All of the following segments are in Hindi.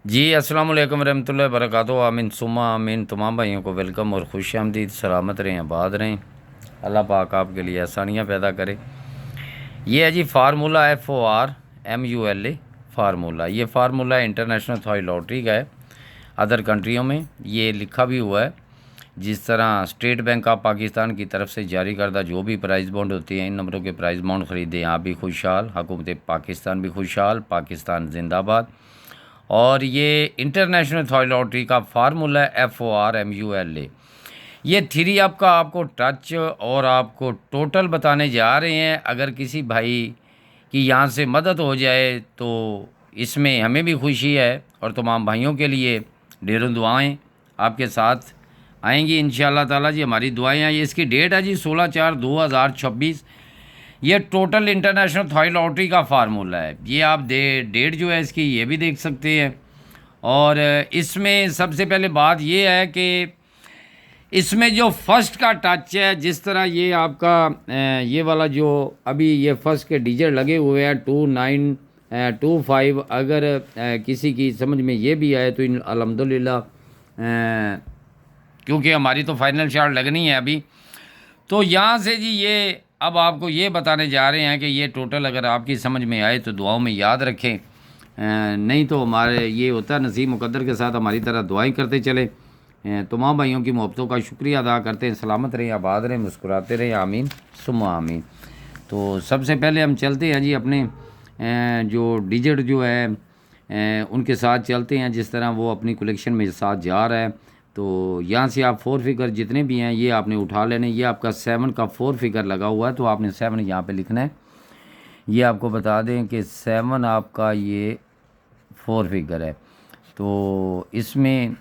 जी अस्सलाम वालेकुम रहमतुल्लाहि व बरकातहू। आमीन सुम्मा आमीन। तमाम भाइयों को वेलकम और खुश आमदीद। सलामत रहें, आबाद रहें। अल्लाह पाक आपके लिए आसानियाँ पैदा करे। ये है जी फार्मूला FORMULA फार्मूला। ये फार्मूला इंटरनेशनल थॉई लॉटरी का है। अदर कंट्रियों में ये लिखा भी हुआ है। जिस तरह स्टेट बैंक ऑफ पाकिस्तान की तरफ से जारी करदा जो भी प्राइज़ बॉन्ड होती हैं, इन नंबरों के प्राइज़ बॉन्ड ख़रीदें आप भी खुशहाल, हुकूमत पाकिस्तान भी खुशहाल, पाकिस्तान जिंदाबाद। और ये इंटरनेशनल थॉई लॉटरी का फार्मूला FORMULA। ये थ्री आपका आपको टच और आपको टोटल बताने जा रहे हैं। अगर किसी भाई की यहाँ से मदद हो जाए तो इसमें हमें भी खुशी है और तमाम भाइयों के लिए ढेरों दुआएं आपके साथ आएंगी इंशाअल्लाह ताला जी। हमारी दुआएं आई। इसकी डेट है जी 16/4/2026। ये टोटल इंटरनेशनल थॉई लॉटरी का फार्मूला है। ये आप डेट जो है इसकी ये भी देख सकते हैं। और इसमें सबसे पहले बात ये है कि इसमें जो फर्स्ट का टच है, जिस तरह ये आपका ये वाला जो अभी ये फर्स्ट के डिजिट लगे हुए हैं 2925, अगर किसी की समझ में ये भी आए तो अल्हम्दुलिल्लाह, क्योंकि हमारी तो फाइनल शॉट लगनी है अभी। तो यहाँ से जी ये अब आपको ये बताने जा रहे हैं कि ये टोटल अगर आपकी समझ में आए तो दुआओं में याद रखें। नहीं तो हमारे ये होता है नसीब मुकद्दर के साथ हमारी तरह दुआएं करते चले। तमाम भाइयों की मोहब्बतों का शुक्रिया अदा करते हैं। सलामत रहें, आबाद रहें, मुस्कुराते रहें। आमीन सुम्मा आमीन। तो सबसे पहले हम चलते हैं जी अपने जो डिजिट जो है उनके साथ चलते हैं, जिस तरह वो अपनी कलेक्शन में साथ जा रहा है। तो यहाँ से आप 4 फिगर जितने भी हैं ये आपने उठा लेने। ये आपका 7 का 4 फिगर लगा हुआ है तो आपने 7 यहाँ पे लिखना है। ये आपको बता दें कि 7 आपका ये 4 फिगर है। तो इसमें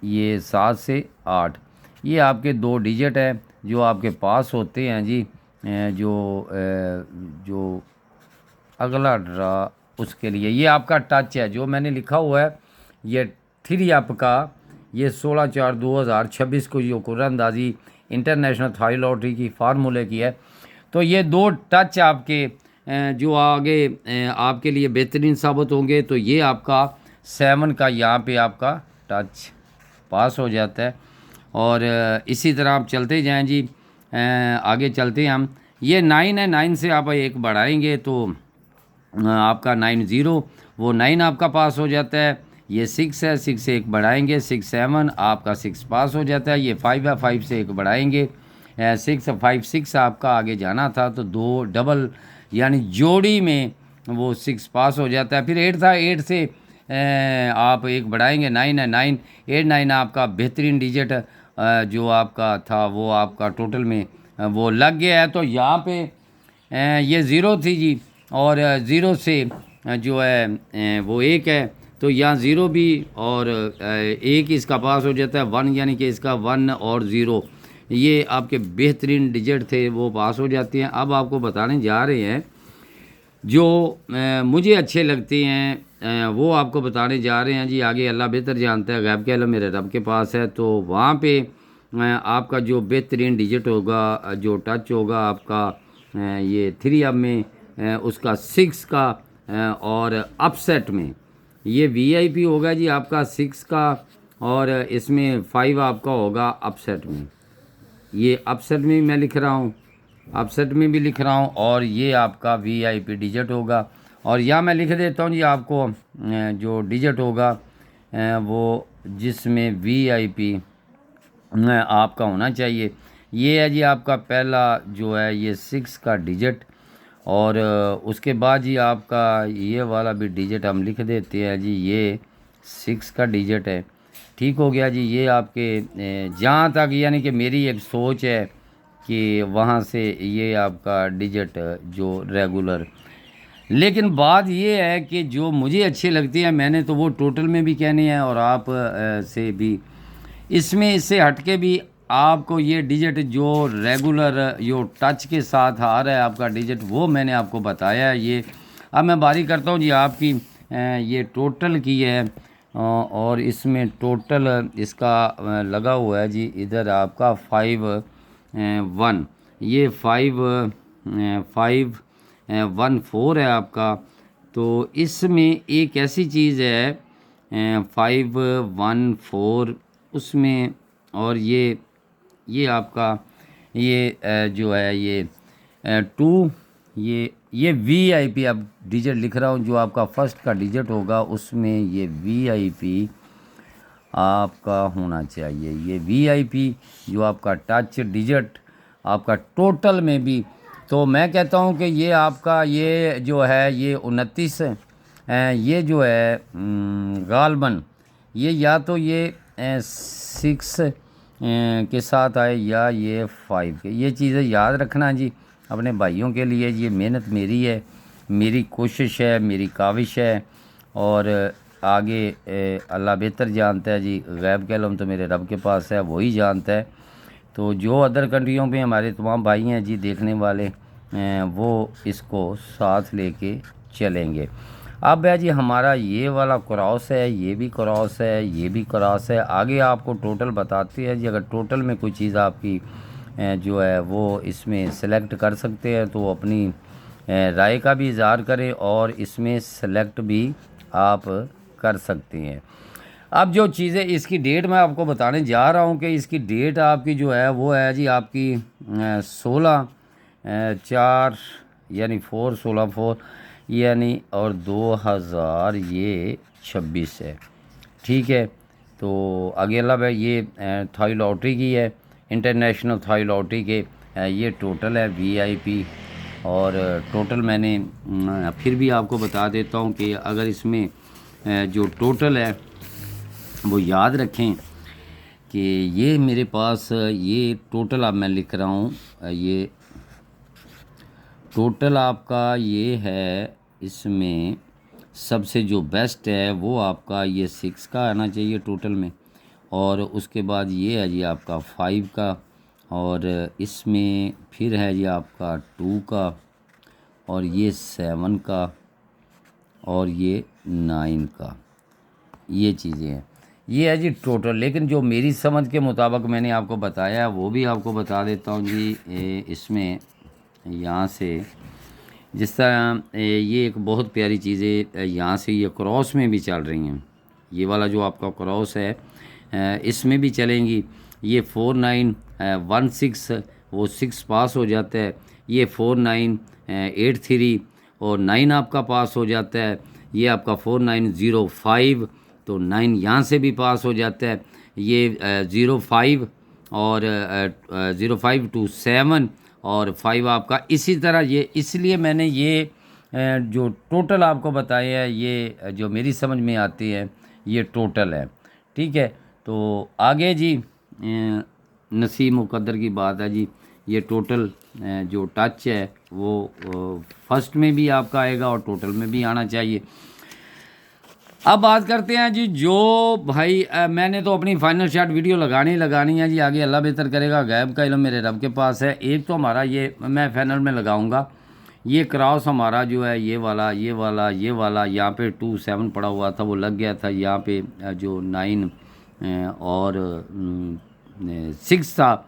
ये 7 से 8 ये आपके 2 डिजिट है जो आपके पास होते हैं जी। जो अगला ड्रा उसके लिए ये आपका टच है जो मैंने लिखा हुआ है। ये थ्री आपका ये 16/4/2026 को जो कुरानंदाजी इंटरनेशनल थाई लॉटरी की फार्मूले की है। तो ये 2 टच आपके जो आगे आपके लिए बेहतरीन साबित होंगे। तो ये आपका 7 का यहाँ पे आपका टच पास हो जाता है। और इसी तरह आप चलते जाएं जी। आगे चलते हैं हम। ये 9 है, 9 से आप एक बढ़ाएंगे तो आपका 9 0 वो 9 आपका पास हो जाता है। ये 6 है, 6 से एक बढ़ाएंगे 6 7 आपका 6 पास हो जाता है। ये 5 है, 5 से एक बढ़ाएंगे 6 5 6 आपका आगे जाना था तो 2 डबल यानी जोड़ी में वो 6 पास हो जाता है। फिर 8 था, 8 से आप एक बढ़ाएंगे 9 है, 9 8 9 आपका बेहतरीन डिजिट जो आपका था वो आपका टोटल में वो लग गया है। तो यहाँ पे ये ज़ीरो थी जी और ज़ीरो से जो है वो एक है तो यहाँ ज़ीरो भी और एक इसका पास हो जाता है 1, यानी कि इसका 1 और 0 ये आपके बेहतरीन डिजिट थे वो पास हो जाते हैं। अब आपको बताने जा रहे हैं जो मुझे अच्छे लगते हैं वो आपको बताने जा रहे हैं जी। आगे अल्लाह बेहतर जानता है, गैब के अल्लाह मेरे रब के पास है। तो वहाँ पे आपका जो बेहतरीन डिजिट होगा जो टच होगा आपका ये 3 अब में उसका 6 का और अपसेट में ये VIP होगा जी आपका 6 का और इसमें 5 आपका होगा अपसेट में। ये अपसेट में मैं लिख रहा हूँ, अपसेट में भी लिख रहा हूँ और ये आपका VIP डिजिट होगा। और यहाँ मैं लिख देता हूँ जी आपको जो डिजिट होगा वो जिसमें VIP आपका होना चाहिए। ये है जी आपका पहला जो है ये 6 का डिजिट और उसके बाद जी आपका ये वाला भी डिजिट हम लिख देते हैं जी। ये 6 का डिजिट है। ठीक हो गया जी। ये आपके जहाँ तक यानी कि मेरी एक सोच है कि वहाँ से ये आपका डिजिट जो रेगुलर, लेकिन बात ये है कि जो मुझे अच्छे लगते हैं मैंने तो वो टोटल में भी कहने हैं और आप से भी इसमें इससे हटके भी आपको ये डिजिट जो रेगुलर जो टच के साथ आ रहा है आपका डिजिट वो मैंने आपको बताया है। ये अब मैं बारी करता हूँ जी आपकी ये टोटल की है और इसमें टोटल इसका लगा हुआ है जी इधर आपका 5 1 ये 5 1 4 है आपका। तो इसमें एक ऐसी चीज़ है 514 उसमें, और ये आपका ये जो है ये 2, ये VIP अब डिजिट लिख रहा हूँ, जो आपका फर्स्ट का डिजिट होगा उसमें ये VIP आपका होना चाहिए। ये VIP जो आपका टच डिजिट आपका टोटल में भी, तो मैं कहता हूँ कि ये आपका ये जो है ये 29 ये जो है गालबन, ये या तो ये 6 के साथ आए या ये 5 के। ये चीज़ें याद रखना जी अपने भाइयों के लिए। ये मेहनत मेरी है, मेरी कोशिश है, मेरी काविश है, और आगे अल्लाह बेहतर जानता है जी। गैब का इल्म तो मेरे रब के पास है, वही जानता है। तो जो अदर कंट्रियों पे हमारे तमाम भाई हैं जी देखने वाले, वो इसको साथ लेके चलेंगे। अब है जी हमारा ये वाला क्रॉस है, ये भी क्रॉस है, ये भी क्रॉस है। आगे आपको टोटल बताते हैं जी। अगर टोटल में कोई चीज़ आपकी जो है वो इसमें सेलेक्ट कर सकते हैं तो अपनी राय का भी इज़हार करें, और इसमें सेलेक्ट भी आप कर सकते हैं। अब जो चीज़ें इसकी डेट मैं आपको बताने जा रहा हूँ कि इसकी डेट आपकी जो है वो है जी आपकी 16/4 यानी 4/16 यानी और 2026 है। ठीक है, तो आगे अल्लाह भाई ये थाई लॉटरी की है, इंटरनेशनल थाई लॉटरी के ये टोटल है VIP। और टोटल मैंने फिर भी आपको बता देता हूँ कि अगर इसमें जो टोटल है वो याद रखें कि ये मेरे पास ये टोटल अब मैं लिख रहा हूँ, ये टोटल आपका ये है। इसमें सबसे जो बेस्ट है वो आपका ये 6 का आना चाहिए टोटल में, और उसके बाद ये है जी आपका 5 का, और इसमें फिर है जी आपका 2 का, और ये 7 का, और ये 9 का। ये चीज़ें हैं, ये है जी टोटल। लेकिन जो मेरी समझ के मुताबिक मैंने आपको बताया वो भी आपको बता देता हूँ जी। इसमें यहाँ से जिस तरह ये एक बहुत प्यारी चीज़ें यहाँ से ये क्रॉस में भी चल रही हैं। ये वाला जो आपका क्रॉस है इसमें भी चलेंगी। ये 4916 वो 6 पास हो जाता है। ये 4983 और 9 आपका पास हो जाता है। ये आपका 4905 तो 9 यहाँ से भी पास हो जाता है। ये 05 और 05 to 7 और 5 आपका इसी तरह। ये इसलिए मैंने ये जो टोटल आपको बताए हैं ये जो मेरी समझ में आती है ये टोटल है। ठीक है, तो आगे जी नसीब मुकद्दर की बात है जी। ये टोटल जो टच है वो फर्स्ट में भी आपका आएगा और टोटल में भी आना चाहिए। अब बात करते हैं जी जो भाई मैंने तो अपनी फाइनल शॉट वीडियो लगानी है जी। आगे अल्लाह बेहतर करेगा, गैब का इल्म मेरे रब के पास है। एक तो हमारा ये मैं फाइनल में लगाऊंगा, ये क्रॉस हमारा जो है ये वाला यहाँ पे 27 पड़ा हुआ था वो लग गया था। यहाँ पे जो 9 और 6 था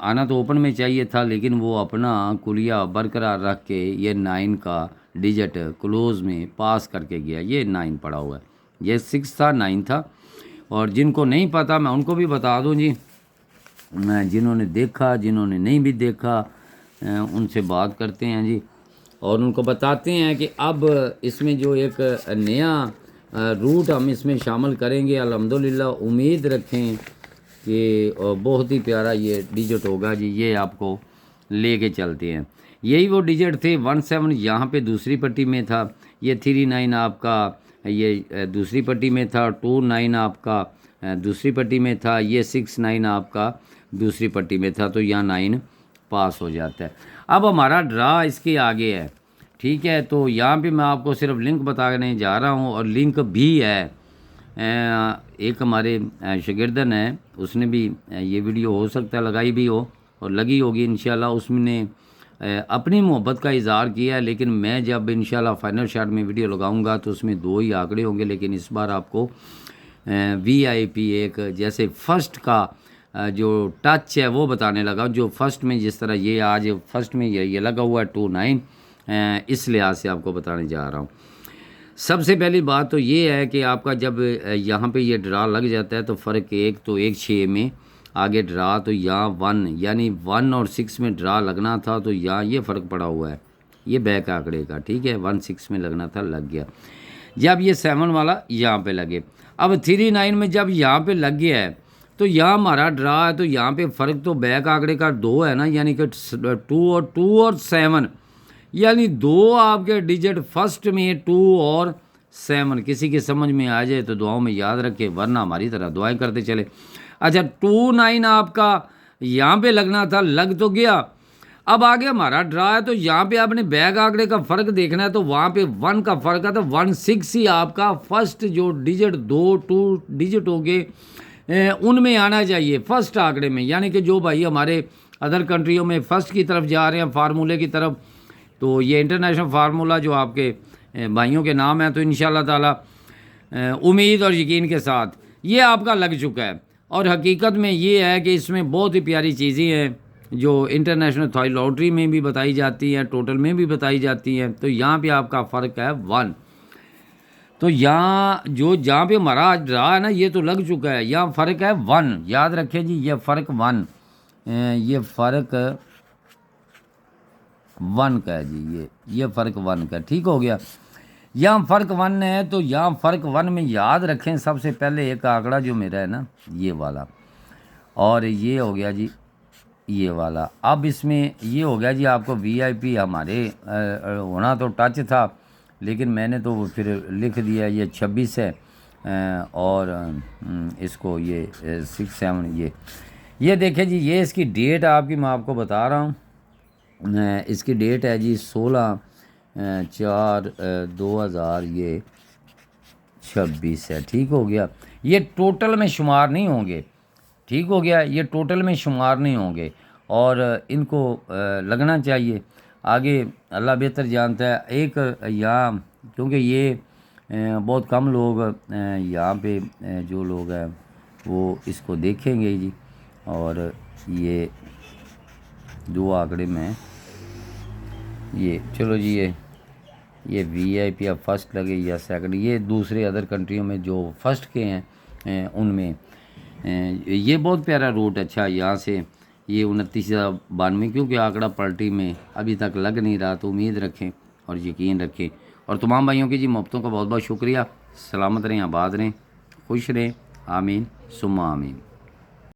आना तो ओपन में चाहिए था, लेकिन वो अपना कुलिया बरकरार रख के ये 9 का डिजिट क्लोज में पास करके गया। ये 9 पड़ा हुआ है, ये 6 था 9 था। और जिनको नहीं पता मैं उनको भी बता दूं जी, जिन्होंने देखा जिन्होंने नहीं भी देखा उनसे बात करते हैं जी और उनको बताते हैं कि अब इसमें जो एक नया रूट हम इसमें शामिल करेंगे। अल्हम्दुलिल्लाह उम्मीद रखें कि बहुत ही प्यारा ये डिजिट होगा जी। ये आपको लेके चलते हैं। यही वो डिजिट थे 17 यहाँ पे दूसरी पट्टी में था, ये 39 आपका ये दूसरी पट्टी में था, 29 आपका दूसरी पट्टी में था, ये 69 आपका दूसरी पट्टी में था। तो यहाँ 9 पास हो जाता है। अब हमारा ड्रा इसके आगे है। ठीक है, तो यहाँ पे मैं आपको सिर्फ लिंक बताने जा रहा हूँ और लिंक भी है। एक हमारे शागिर्दन है उसने भी ये वीडियो हो सकता है लगाई भी हो और लगी होगी इंशाल्लाह। उसने अपनी मोहब्बत का इज़हार किया है, लेकिन मैं जब इंशाल्लाह फाइनल शॉट में वीडियो लगाऊंगा तो उसमें 2 ही आंकड़े होंगे। लेकिन इस बार आपको VIP एक जैसे फर्स्ट का जो टच है वो बताने लगा। जो फर्स्ट में जिस तरह ये आज फर्स्ट में ये लगा हुआ है 29 इस लिहाज से आपको बताने जा रहा हूँ। सबसे पहली बात तो ये है कि आपका जब यहाँ पे ये ड्रा लग जाता है तो फ़र्क एक तो 1-6 में आगे ड्रा, तो यहाँ 1 यानी 1 और 6 में ड्रा लगना था, तो यहाँ ये फ़र्क पड़ा हुआ है ये बैक आंकड़े का, ठीक है। 1-6 में लगना था, लग गया। जब ये 7 वाला यहाँ पे लगे, अब 3-9 में जब यहाँ पे लग गया है तो यहाँ हमारा ड्रा है, तो यहाँ पे फ़र्क तो बैक आंकड़े का 2 है ना, यानी कि 2 और 7, यानी 2 आपके डिजिट फर्स्ट में 2 और 7। किसी के समझ में आ जाए तो दुआओं में याद रखे, वरना हमारी तरह दुआएं करते चले। अच्छा 2-9 आपका यहाँ पे लगना था, लग तो गया। अब आगे हमारा ड्रा है, तो यहाँ पे आपने बैक आंकड़े का फ़र्क देखना है, तो वहाँ पे 1 का फ़र्क है, तो 1-6 ही आपका फर्स्ट जो डिजिट 2 डिजिट होंगे उनमें आना चाहिए फर्स्ट आंकड़े में। यानी कि जो भाई हमारे अदर कंट्रियों में फ़र्स्ट की तरफ जा रहे हैं फार्मूले की तरफ, तो ये इंटरनेशनल फार्मूला जो आपके भाइयों के नाम है, तो इंशाल्लाह ताला उम्मीद और यकीन के साथ ये आपका लग चुका है। और हकीकत में ये है कि इसमें बहुत ही प्यारी चीज़ें हैं जो इंटरनेशनल थॉई लॉटरी में भी बताई जाती हैं, टोटल में भी बताई जाती हैं। तो यहाँ पे आपका फ़र्क है 1। तो यहाँ जो जहाँ पे हमारा आज रहा है ना, ये तो लग चुका है, यहाँ फ़र्क है 1। याद रखें जी, ये फ़र्क 1, ये फ़र्क 1 का है जी, ये फ़र्क 1 का, ठीक हो गया। यहाँ फ़र्क 1 है, तो यहाँ फ़र्क 1 में याद रखें सबसे पहले एक आंकड़ा जो मेरा है ना, ये वाला, और ये हो गया जी ये वाला। अब इसमें ये हो गया जी आपको वीआईपी हमारे होना तो टच था, लेकिन मैंने तो फिर लिख दिया ये 26 है, और इसको ये 6-7 ये देखें जी, ये इसकी डेट आपकी मैं आपको बता रहा हूँ। इसकी डेट है जी 16/4/2026 है, ठीक हो गया। ये टोटल में शुमार नहीं होंगे, ठीक हो गया, ये टोटल में शुमार नहीं होंगे, और इनको लगना चाहिए। आगे अल्लाह बेहतर जानता है। एक यहाँ क्योंकि ये बहुत कम लोग यहाँ पे जो लोग हैं वो इसको देखेंगे जी, और ये 2 आंकड़े में ये चलो जी, ये वीआईपी अब फर्स्ट लगे या सेकंड, ये दूसरे अदर कंट्रियों में जो फर्स्ट के हैं उनमें ये बहुत प्यारा रूट। अच्छा यहाँ से ये 29,92, क्योंकि आंकड़ा पलटी में अभी तक लग नहीं रहा, तो उम्मीद रखें और यकीन रखें। और तमाम भाइयों की जी मोहब्बतों का बहुत बहुत शुक्रिया। सलामत रहें, आबाद रहें, खुश रहें, आमीन सुम्मा आमीन।